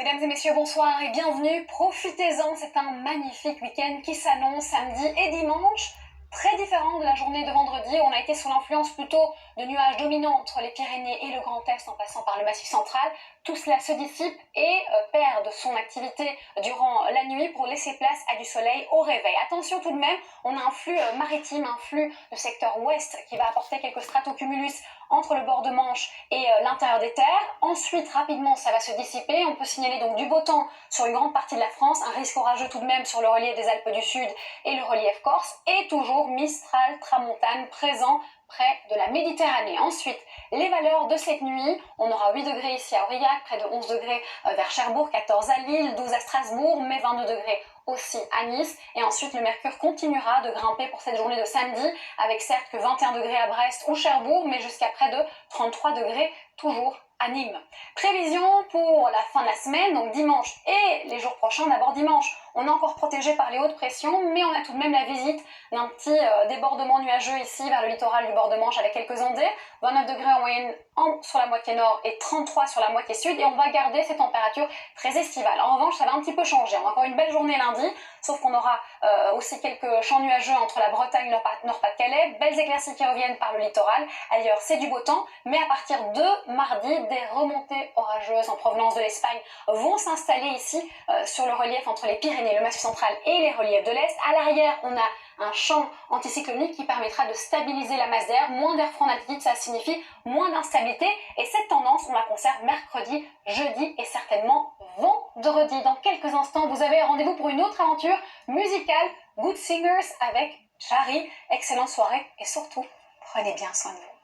Mesdames et messieurs, bonsoir et bienvenue. Profitez-en, c'est un magnifique week-end qui s'annonce samedi et dimanche. Très différent de la journée de vendredi où on a été sous l'influence plutôt de nuages dominants entre les Pyrénées et le Grand Est en passant par le Massif central. Tout cela se dissipe et perd de son activité durant la nuit pour laisser place à du soleil au réveil. Attention tout de même, on a un flux maritime, un flux de secteur ouest qui va apporter quelques stratocumulus entre le bord de Manche et l'intérieur des terres. Ensuite, rapidement, ça va se dissiper. On peut signaler donc du beau temps sur une grande partie de la France, un risque orageux tout de même sur le relief des Alpes du Sud et le relief corse, et toujours Mistral, Tramontane présent près de la Méditerranée. Ensuite, les valeurs de cette nuit, on aura 8 degrés ici à Aurillac, près de 11 degrés vers Cherbourg, 14 à Lille, 12 à Strasbourg, mais 22 degrés aussi à Nice. Et ensuite, le mercure continuera de grimper pour cette journée de samedi, avec certes que 21 degrés à Brest ou Cherbourg, mais jusqu'à près de 33 degrés toujours à Nîmes. Prévision pour la fin de la semaine, donc dimanche et les jours prochains. D'abord dimanche, on est encore protégé par les hautes pressions, mais on a tout de même la visite d'un petit débordement nuageux ici vers le littoral du bord de Manche avec quelques ondées. 29 degrés en moyenne sur la moitié nord et 33 sur la moitié sud, et on va garder ces températures très estivales. En revanche, ça va un petit peu changer. On a encore une belle journée lundi, sauf qu'on aura aussi quelques champs nuageux entre la Bretagne et Nord-Pas-de-Calais, belles éclaircies qui reviennent par le littoral. Ailleurs, c'est du beau temps, mais à partir de mardi, des remontées orageuses en provenance de l'Espagne vont s'installer ici sur le relief entre les Pyrénées, le Massif central et les reliefs de l'Est. À l'arrière, on a un champ anticyclonique qui permettra de stabiliser la masse d'air. Moins d'air franc en altitude, ça signifie moins d'instabilité. Et cette tendance, on la conserve mercredi, jeudi et certainement vendredi. Dans quelques instants, vous avez rendez-vous pour une autre aventure musicale, Good Singers avec Chari. Excellente soirée et surtout, prenez bien soin de vous.